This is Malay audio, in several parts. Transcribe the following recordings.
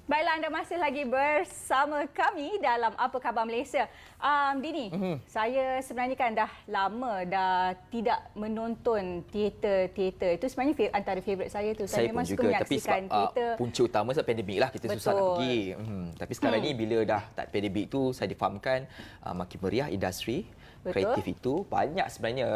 Baiklah, anda masih lagi bersama kami dalam Apa Khabar Malaysia. Dini, saya sebenarnya kan dah lama dah tidak menonton teater. Itu sebenarnya antara favourite saya tu. Saya memang pun suka juga, tapi menyaksikan sebab teater. punca utama sebab pandemik lah, kita susah nak pergi. Tapi sekarang ni bila dah tak pandemik tu, saya difahamkan makin meriah industri kreatif itu. Banyak sebenarnya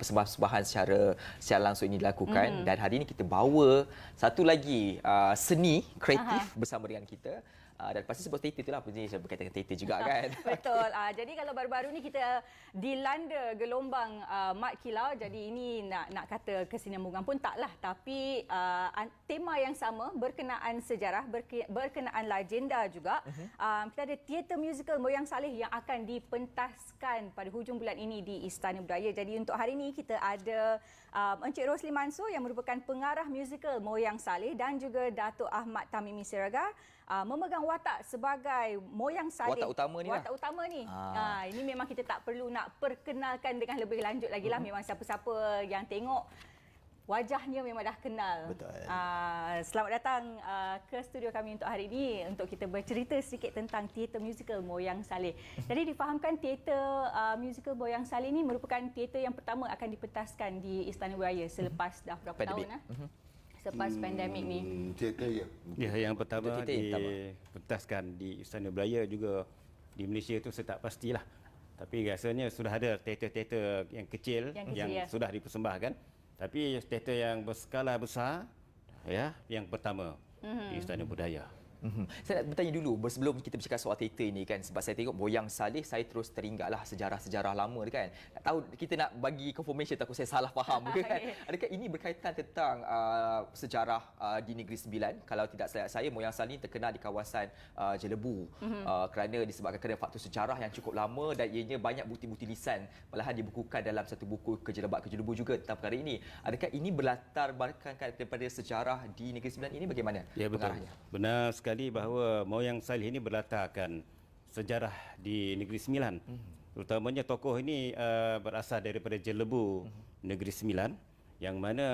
persembahan-persembahan secara langsung ini dilakukan. Dan hari ini kita bawa satu lagi seni kreatif bersama dengan kita. Dan pasti sebut teater itulah, saya berkaitan dengan teater juga kan. Betul. Jadi kalau baru-baru ni kita dilanda gelombang mat kilau, jadi ini nak kata kesinambungan pun taklah, tapi tema yang sama, berkenaan sejarah, berkenaan legenda juga. Kita ada teater musical Moyang Saleh yang akan dipentaskan pada hujung bulan ini di Istana Budaya. Jadi untuk hari ini kita ada Encik Rosli Mansur yang merupakan pengarah musical Moyang Saleh dan juga Datuk Ahmad Tamimi Siregar memegang watak sebagai Moyang Saleh. Watak utama ni lah. Watak utama ni. Ini memang kita tak perlu nak perkenalkan dengan lebih lanjut lagi lah. Memang siapa-siapa yang tengok wajahnya memang dah kenal. Betul. Selamat datang ke studio kami untuk hari ini untuk kita bercerita sedikit tentang teater musical Moyang Saleh. Jadi difahamkan teater musical Moyang Saleh ini merupakan teater yang pertama akan dipentaskan di Istana Budaya selepas dah berapa Pandemik. tahun selepas pandemik ni. Teater ya. Ya, yang pertama Untuk teater yang pertama. dipentaskan di Istana Budaya juga di Malaysia itu saya tak pastilah. Tapi rasanya sudah ada teater-teater yang kecil yang ya. sudah dipersembahkan. Tapi teater yang berskala besar ya, yang pertama di Istana Budaya. Saya nak bertanya dulu, sebelum kita bercakap soal teater ini kan, sebab saya tengok Moyang Saleh, saya terus teringatlah sejarah-sejarah lama kan. Tak tahu, kita nak bagi confirmation, takut saya salah faham ke kan. Adakah ini berkaitan tentang sejarah di Negeri Sembilan? Kalau tidak salah saya, Moyang Saleh terkenal di kawasan Jelebu kerana disebabkan kerana faktor sejarah yang cukup lama dan ianya banyak bukti-bukti lisan malahan dibukukan dalam satu buku Kejelebat Kejelebu juga tentang perkara ini. Adakah ini berlatar belakang daripada sejarah di Negeri Sembilan ini, bagaimana? Ya, betul. Pengarahnya? Benar sekali bahawa Moyang Saleh ini berlatarkan sejarah di Negeri Sembilan. Terutamanya tokoh ini berasal daripada Jelebu, Negeri Sembilan, yang mana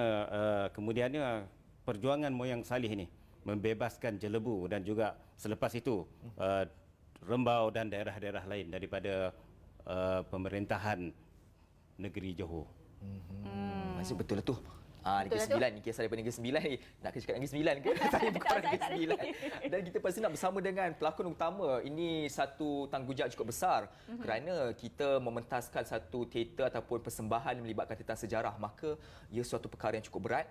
kemudiannya perjuangan Moyang Saleh ini membebaskan Jelebu dan juga selepas itu Rembau dan daerah-daerah lain daripada pemerintahan negeri Johor. Maksud betul lah tu. Negeri Sembilan ni, kisah daripada Negeri Sembilan ni. Nak cakap Negeri Sembilan ke? Saya bukan Negeri Sembilan. Dan kita pasti nak bersama dengan pelakon utama. Ini satu tanggungjawab cukup besar kerana kita mementaskan satu teater ataupun persembahan yang melibatkan tentang sejarah. Maka ia suatu perkara yang cukup berat.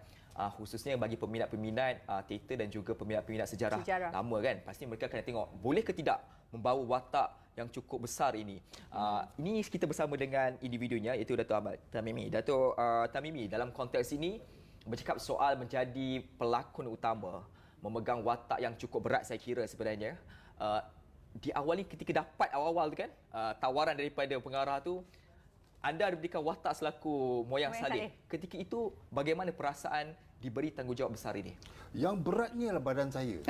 Khususnya bagi peminat-peminat teater dan juga peminat-peminat sejarah lama kan. Pasti mereka akan tengok boleh ke tidak membawa watak yang cukup besar ini. Ini kita bersama dengan individunya, iaitu Datuk Ahmad Tamimi. Datuk Tamimi, dalam konteks ini bercakap soal menjadi pelakon utama, memegang watak yang cukup berat saya kira sebenarnya. Diawali ketika dapat awal-awal tu kan, tawaran daripada pengarah tu, anda diberikan watak selaku Moyang Saleh. Ketika itu bagaimana perasaan diberi tanggungjawab besar ini? Yang beratnya adalah badan saya.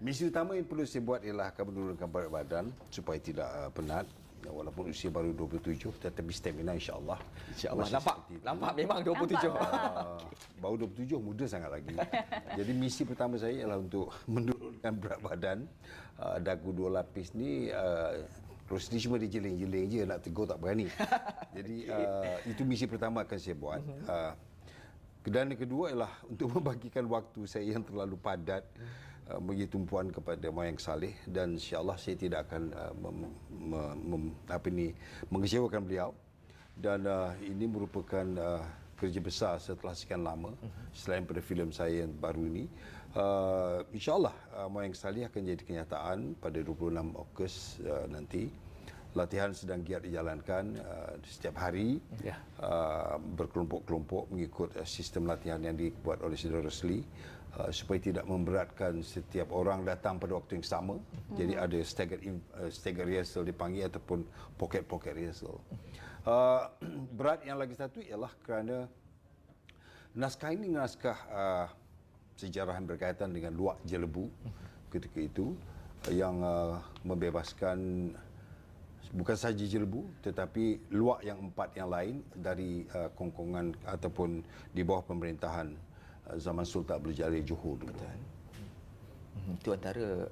Misi utama yang perlu saya buat ialah akan menurunkan berat badan supaya tidak penat. Walaupun usia baru 27, tetapi stamina insya-Allah. InsyaAllah. Nampak memang 27. Baru 27, muda sangat lagi. Jadi misi pertama saya ialah untuk menurunkan berat badan. Dagu 2 lapis ni Rosli cuma dia jeling-jeling je, nak tegur tak berani. Jadi itu misi pertama akan saya buat. Dan yang kedua ialah untuk membagikan waktu saya yang terlalu padat bagi tumpuan kepada Moyang Saleh, dan insya-Allah saya tidak akan mengecewakan beliau. Dan ini merupakan kerja besar setelah sekian lama, selain pada filem saya yang baru ini. Insya-Allah Moyang Saleh akan jadi kenyataan pada 26 Ogos nanti. Latihan sedang giat dijalankan setiap hari, berkelompok-kelompok mengikut sistem latihan yang dibuat oleh Saudara Rosli, supaya tidak memberatkan setiap orang datang pada waktu yang sama. Jadi ada staggered rehearsal dipanggil ataupun pocket rehearsal. Berat yang lagi satu ialah kerana naskah ini naskah sejarah yang berkaitan dengan luak Jelebu ketika itu, yang membebaskan bukan sahaja Jelebu tetapi luak yang 4 yang lain dari kongkongan ataupun di bawah pemerintahan zaman Sultan Abdul Jalil Johor dulu. Itu antara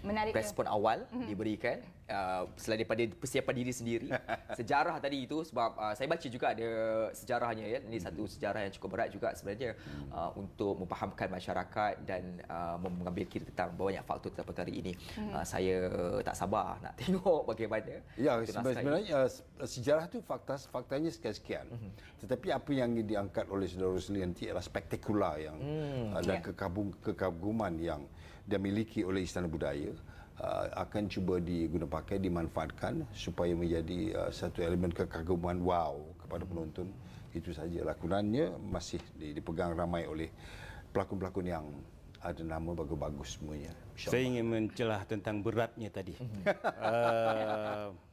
Menarik. respon awal diberikan selain daripada persiapan diri sendiri. Sejarah tadi itu sebab saya baca juga ada sejarahnya ya. Ini satu sejarah yang cukup berat juga sebenarnya untuk memfahamkan masyarakat dan mengambil kira tentang banyak faktor tentang perkara ini. Saya tak sabar nak tengok bagaimana. Ya, sebenarnya sejarah tu faktanya sekian-sekian. Tetapi apa yang diangkat oleh Saudara Rosli nanti adalah spektakular yang dan kekaguman yang dia miliki oleh Istana Budaya akan cuba diguna pakai, dimanfaatkan supaya menjadi satu elemen kekaguman wow kepada penonton. Itu saja. Lakonannya masih dipegang ramai oleh pelakon-pelakon yang ada nama bagus-bagus semuanya. Saya ingin mencelah tentang beratnya tadi.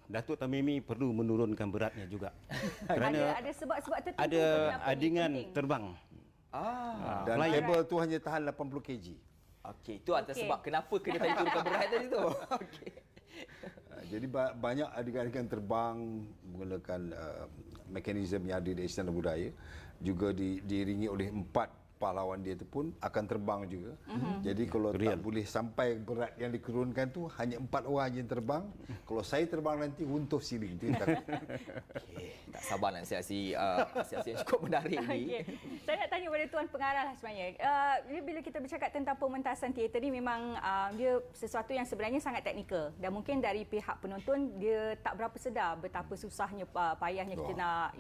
Datuk Tamimi perlu menurunkan beratnya juga. Kerana ada sebab-sebab tertentu ada kenapa adingan ini penting? terbang. Dan kabel tu hanya tahan 80 kg. Okey, itu antara sebab kenapa kena tadi turunkan berat tadi tu. Okey. Jadi banyak adegan-adegan terbang menggunakan mekanisme yang ada di Istana Budaya, juga diiringi oleh 4 pahlawan dia tu pun akan terbang juga. Jadi kalau tak boleh sampai berat yang dikurunkan tu hanya 4 orang je yang terbang. Kalau saya terbang nanti runtuh siling tu. Okey, tak sabar nak siasi yang cukup menarik ni. Okay. Saya nak tanya kepada Tuan Pengarah lah sebenarnya. Bila kita bercakap tentang pementasan teater ni memang dia sesuatu yang sebenarnya sangat teknikal dan mungkin dari pihak penonton dia tak berapa sedar betapa susahnya payahnya kita nak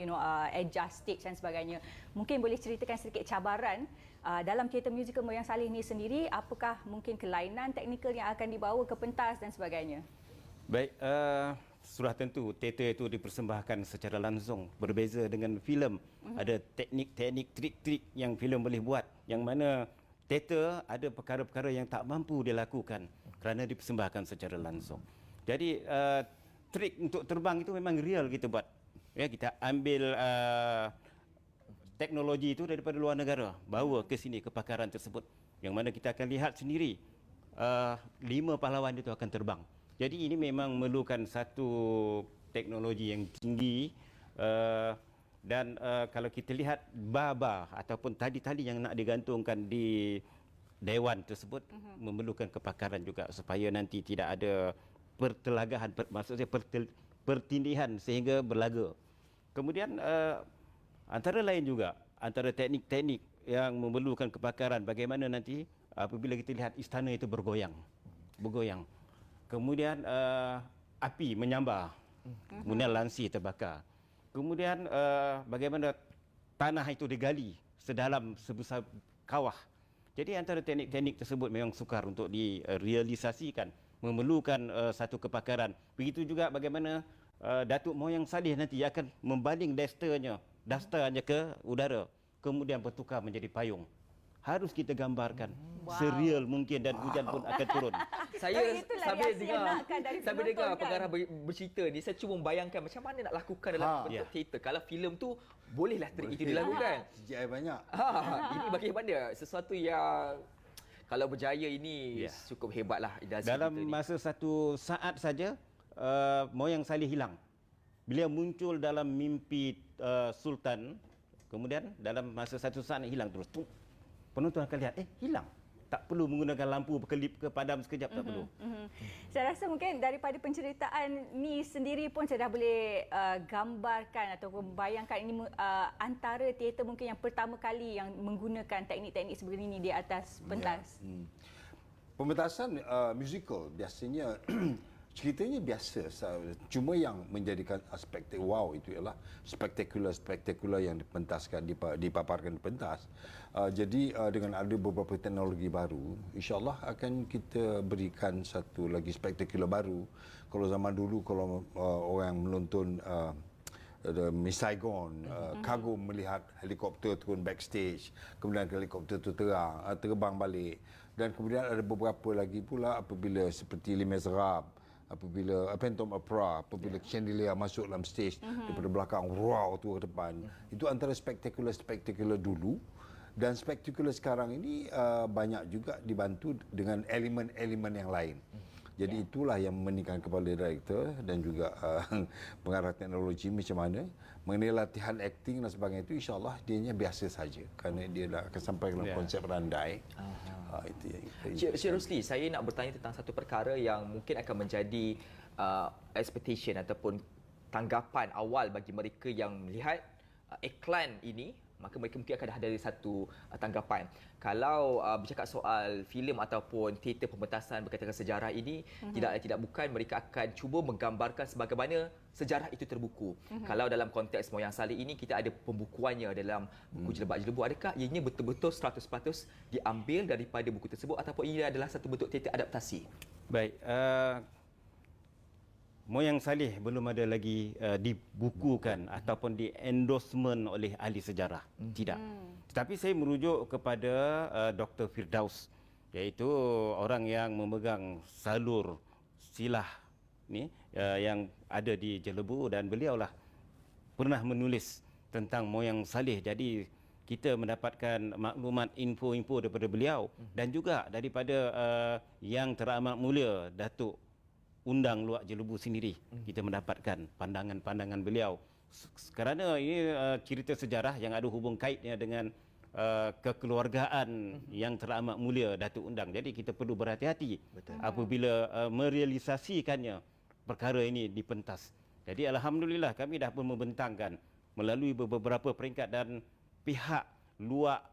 adjust stage dan sebagainya. Mungkin boleh ceritakan sedikit cabaran dalam teater musikal Moyang Saleh ni sendiri, apakah mungkin kelainan teknikal yang akan dibawa ke pentas dan sebagainya? Baik, sudah tentu teater itu dipersembahkan secara langsung. Berbeza dengan filem, ada teknik-teknik, trik-trik yang filem boleh buat. Yang mana teater ada perkara-perkara yang tak mampu dilakukan kerana dipersembahkan secara langsung. Jadi trik untuk terbang itu memang real kita buat. Ya, kita ambil teknologi itu daripada luar negara, bawa ke sini kepakaran tersebut. Yang mana kita akan lihat sendiri 5 pahlawan itu akan terbang. Jadi ini memang memerlukan satu teknologi yang tinggi dan kalau kita lihat bar ataupun tali-tali yang nak digantungkan di dewan tersebut memerlukan kepakaran juga supaya nanti tidak ada pertelagahan, maksudnya pertindihan sehingga berlaga. Kemudian antara lain juga, antara teknik-teknik yang memerlukan kepakaran bagaimana nanti apabila kita lihat istana itu bergoyang. Kemudian api menyambar, kemudian lansi terbakar. Kemudian bagaimana tanah itu digali sedalam sebesar kawah. Jadi antara teknik-teknik tersebut memang sukar untuk direalisasikan, memerlukan satu kepakaran. Begitu juga bagaimana Datuk Moyang Saleh nanti akan membaling dastanya ke udara, kemudian bertukar menjadi payung. Harus kita gambarkan sereal mungkin dan hujan pun akan turun. Saya itulah sambil reaksi yang nakkan dari dengar penonton, kan? pengarah bercerita ni, saya cuba membayangkan macam mana nak lakukan dalam bentuk teater. Kalau filem tu bolehlah trik itu dilakukan. CGI banyak. Ini bagaimana sesuatu yang kalau berjaya ini cukup hebatlah. Dalam masa satu saat saja Moyang Saleh hilang. Beliau muncul dalam mimpi Sultan, kemudian dalam masa satu saat hilang terus. Penonton akan lihat, hilang. Tak perlu menggunakan lampu berkelip ke padam sekejap, tak perlu. Saya rasa mungkin daripada penceritaan ni sendiri pun saya dah boleh gambarkan atau bayangkan ini antara teater mungkin yang pertama kali yang menggunakan teknik-teknik seperti ini di atas pentas. Pementasan musical biasanya ceritanya biasa, cuma yang menjadikan aspek wow itu ialah spektakular yang dipentaskan, dipaparkan di pentas. Jadi dengan ada beberapa teknologi baru, insya-Allah akan kita berikan satu lagi spektakular baru. Kalau zaman dulu kalau orang menonton Miss Saigon, kagum melihat helikopter turun backstage, kemudian helikopter itu terbang balik, dan kemudian ada beberapa lagi pula apabila seperti Les Miserables, apabila Phantom Opera, apabila chandelier masuk dalam stage daripada belakang, wow tu ke depan. Itu antara spektakular dulu, dan spektakular sekarang ini banyak juga dibantu dengan elemen-elemen yang lain. Jadi itulah yang mementingkan kepala direktor dan juga pengarah teknologi macam mana. Mengenai latihan akting dan sebagainya itu insya-Allah dianya biasa saja kerana dia dah akan sampai dalam konsep randai. Itu yang Cik Rosli, saya nak bertanya tentang satu perkara yang mungkin akan menjadi expectation ataupun tanggapan awal bagi mereka yang melihat iklan ini, maka mereka mungkin akan ada satu tanggapan. Kalau bercakap soal filem ataupun teater pementasan berkaitan dengan sejarah ini, tidak bukan mereka akan cuba menggambarkan sebagaimana sejarah itu terbuku. Kalau dalam konteks Moyang Saleh ini, kita ada pembukuannya dalam buku Jelebat-Jelebu. Adakah ianya betul-betul 100% diambil daripada buku tersebut ataupun ia adalah satu bentuk teater adaptasi? Baik, Moyang Saleh belum ada lagi dibukukan ataupun di-endorsement oleh ahli sejarah. Tidak. Tetapi saya merujuk kepada Dr. Firdaus, iaitu orang yang memegang salur silah ni yang ada di Jelebu, dan beliaulah pernah menulis tentang Moyang Saleh. Jadi kita mendapatkan maklumat info-info daripada beliau dan juga daripada yang teramat mulia Datuk Undang Luak Jelebu sendiri. Kita mendapatkan pandangan-pandangan beliau. Kerana ini cerita sejarah yang ada hubung kaitnya dengan kekeluargaan yang teramat mulia Datuk Undang. Jadi kita perlu berhati-hati apabila merealisasikannya perkara ini dipentas. Jadi alhamdulillah kami dah pun membentangkan melalui beberapa peringkat, dan pihak Luak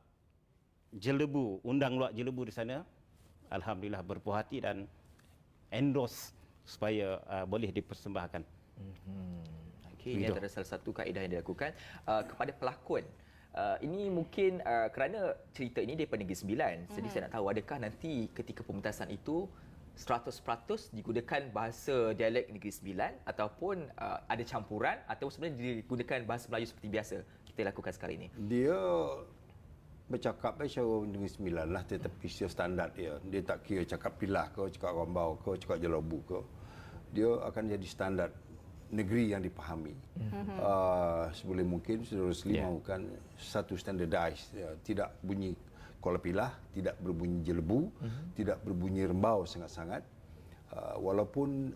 Jelebu, Undang Luak Jelebu di sana alhamdulillah berpuas hati dan endorse supaya boleh dipersembahkan. Okey, ini antara salah satu kaedah yang dilakukan kepada pelakon. Ini mungkin kerana cerita ini daripada Negeri Sembilan. Jadi saya nak tahu, adakah nanti ketika pementasan itu 100% digunakan bahasa dialek Negeri Sembilan ataupun ada campuran atau sebenarnya digunakan bahasa Melayu seperti biasa kita lakukan sekarang ini? Dia bercakap cara Negeri Sembilan lah, tetapi secara standar dia. Dia tak kira cakap Pilah ke, cakap Rambau ke, cakap Jelebu ke. Dia akan jadi standar negeri yang dipahami. Sebelum mungkin Saudara Rosli mahukan satu standardized, tidak bunyi Kuala Pilah, tidak berbunyi Jelebu, tidak berbunyi Rembau sangat-sangat. Walaupun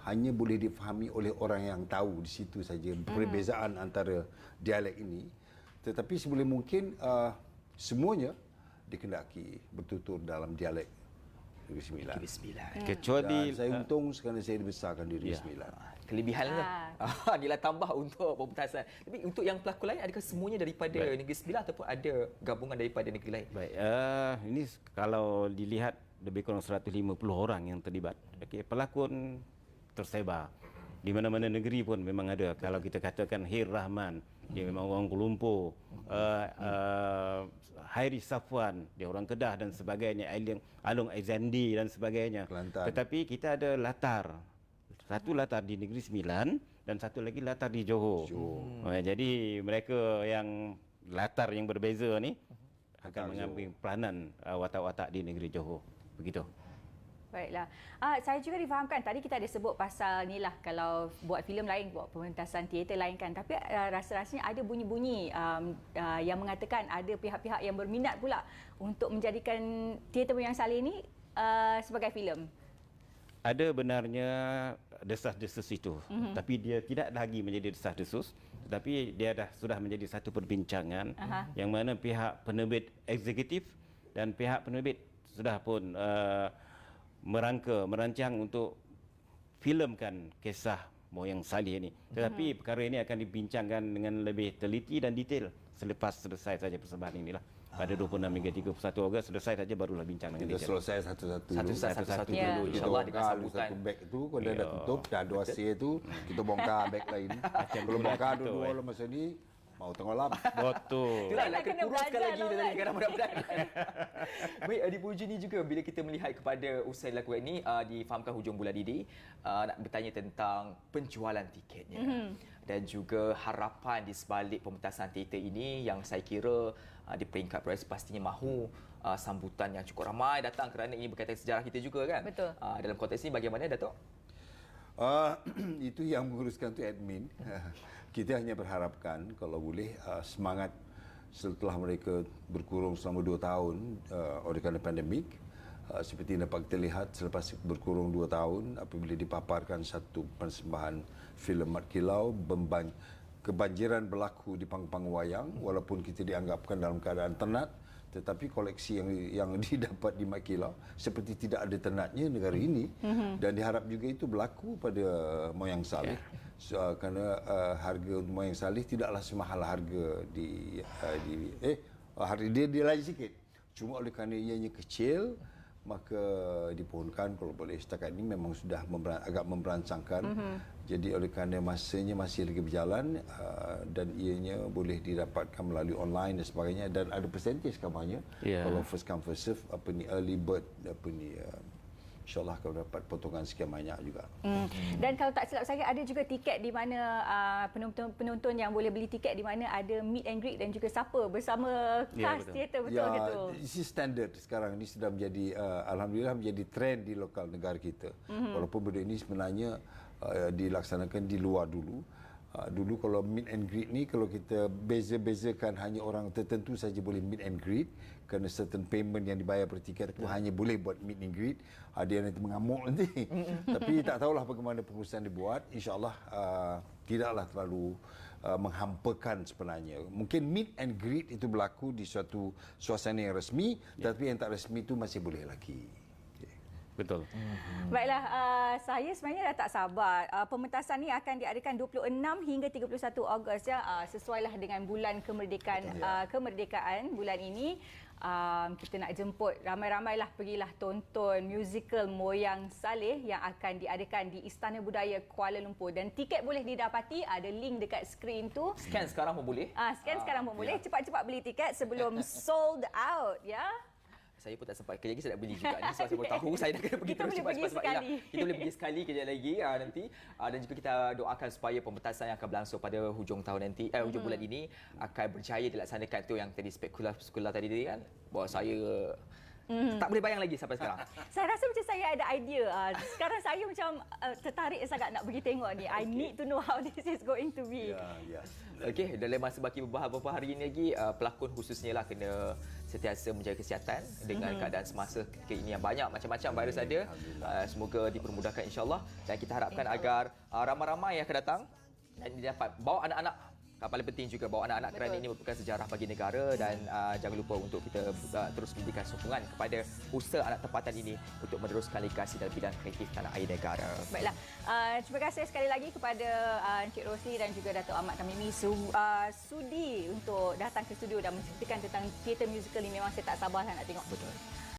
hanya boleh difahami oleh orang yang tahu di situ saja perbezaan antara dialek ini, tetapi sebelum mungkin semuanya dikehendaki bertutur dalam dialek Negeri Sembilan. Kecuali saya untung kerana saya dibesarkan di Negeri Sembilan. Kelebihannya nilai tambah untuk pementasan. Tapi untuk yang pelakon lain, adakah semuanya daripada Negeri Sembilan ataupun ada gabungan daripada negeri lain? Baik, ini kalau dilihat lebih kurang 150 orang yang terlibat. Okey, pelakon tersebar di mana-mana negeri pun memang ada. Kalau kita katakan Hir Rahman, dia memang orang Kuala Lumpur. Hairi Safwan, dia orang Kedah dan sebagainya. Alung Aizandi dan sebagainya. Kelantan. Tetapi kita ada latar. Satu latar di Negeri Sembilan dan satu lagi latar di Johor. Jadi mereka yang latar yang berbeza ni akan mengambil peranan watak-watak di negeri Johor. Begitu. Baiklah. Saya juga difahamkan tadi kita ada sebut pasal ni lah, kalau buat filem lain, buat pementasan teater lain kan. Tapi rasa-rasanya ada bunyi-bunyi yang mengatakan ada pihak-pihak yang berminat pula untuk menjadikan teater Moyang Saleh ni sebagai filem. Ada benarnya desas-desus itu, tapi dia tidak lagi menjadi desas-desus, tetapi dia sudah menjadi satu perbincangan yang mana pihak penerbit eksekutif dan pihak penerbit sudah pun merancang untuk filmkan kisah Moyang Saleh ini. Tetapi perkara ini akan dibincangkan dengan lebih teliti dan detail selepas selesai saja persembahan inilah. Pada 26 hingga 31 Ogos selesai saja barulah bincang dengan kita selesai satu-satu satu-satu Ya. dulu, kita insyaAllah dengan bongkar sambutan. satu beg itu, kalau dah tutup dah ada hasil tu, kita bongkar beg lain. Kalau bongkar dua-dua lah masa ni mau tengok lap. Betul. Itulah nak Nak kena kuruskan belajar lagi lah, dari Ustaz. sekarang mudah-mudahan. Baik, di Puji ni juga bila kita melihat kepada usai lakukan ini difahamkan hujung bulan ini nak bertanya tentang penjualan tiketnya dan juga harapan di sebalik pementasan teater ini yang saya kira di peringkat Perlis pastinya mahu sambutan yang cukup ramai datang kerana ini berkaitan sejarah kita juga kan. Betul. Dalam konteks ini bagaimana Datuk? Itu yang menguruskan tu admin. Kita hanya berharapkan kalau boleh semangat setelah mereka berkurung selama 2 tahun oleh kerana pandemik, seperti dapat kita lihat selepas berkurung 2 tahun apabila dipaparkan satu persembahan filem Mat Kilau, kebanjiran berlaku di panggung-panggung wayang walaupun kita dianggapkan dalam keadaan tenat, tetapi koleksi yang didapat di Mat Kilau seperti tidak ada tenatnya negara ini dan diharap juga itu berlaku pada Moyang Saleh. Kerana harga untuk Moyang Saleh tidaklah semahal harga harga dia lain sikit. Cuma oleh kerana ianya kecil maka dipohonkan kalau boleh setakat ini memang sudah agak memberancangkan. Jadi oleh kerana masanya masih lagi berjalan dan ianya boleh didapatkan melalui online dan sebagainya dan ada percentage kamarnya. Kalau first come first serve early bird InsyaAllah akan dapat potongan sekian banyak juga. Dan kalau tak silap saya ada juga tiket di mana penonton yang boleh beli tiket di mana ada meet and greet dan juga supper bersama cast teater, betul ke tu? Ini standard sekarang ini sudah menjadi alhamdulillah menjadi trend di lokal negara kita. Walaupun benda ini sebenarnya dilaksanakan di luar dulu. Dulu kalau meet and greet ni kalau kita beza-bezakan hanya orang tertentu saja boleh meet and greet kerana certain payment yang dibayar per tiket itu hanya boleh buat meet and greet. Ada yang nanti mengamuk nanti. Tapi tak tahulah bagaimana pengurusan dibuat. InsyaAllah tidaklah terlalu menghampakan sebenarnya. Mungkin meet and greet itu berlaku di suatu suasana yang resmi, tapi yang tak resmi itu masih boleh lagi. Betul. Baiklah, saya sebenarnya dah tak sabar. Pementasan ni akan diadakan 26 hingga 31 Ogos ya. Sesuailah dengan bulan kemerdekaan bulan ini. Kita nak jemput ramai-ramailah pergilah tonton musical Moyang Saleh yang akan diadakan di Istana Budaya Kuala Lumpur dan tiket boleh didapati, ada link dekat skrin tu. Scan sekarang pun boleh. Scan sekarang pun boleh. Cepat-cepat beli tiket sebelum sold out ya. Saya pun tak sempat. Kejap lagi saya nak beli juga ni. Sebab saya baru tahu saya dah kena pergi Kita terus boleh pergi cepat-cepat. sekali. Kita boleh pergi sekali kejap lagi nanti. Dan juga kita doakan supaya pementasan yang akan berlangsung pada hujung tahun nanti, hujung bulan ini akan berjaya dilaksanakan. Tu yang tadi spekulah tadi kan. Bahawa saya tak boleh bayang lagi sampai sekarang. Saya rasa macam saya ada idea. Sekarang saya macam tertarik sangat nak pergi tengok ni. I need to know how this is going to be. Okey, dalam masa baki beberapa hari ini lagi, pelakon khususnya lah kena sentiasa menjaga kesihatan dengan keadaan semasa ini yang banyak macam-macam virus ada. Semoga dipermudahkan insya-Allah dan kita harapkan agar ramai-ramai yang akan datang dan dapat bawa anak-anak. Paling penting juga bawa anak-anak kerana ini merupakan sejarah bagi negara dan jangan lupa untuk kita terus memberikan sokongan kepada usaha anak tempatan ini untuk meneruskan legasi dalam bidang kreatif tanah air negara. Baiklah, terima kasih sekali lagi kepada Encik Rosli dan juga Datuk Ahmad Tamimi sudi untuk datang ke studio dan menceritakan tentang teater musical ini. Memang saya tak sabar nak tengok. Betul.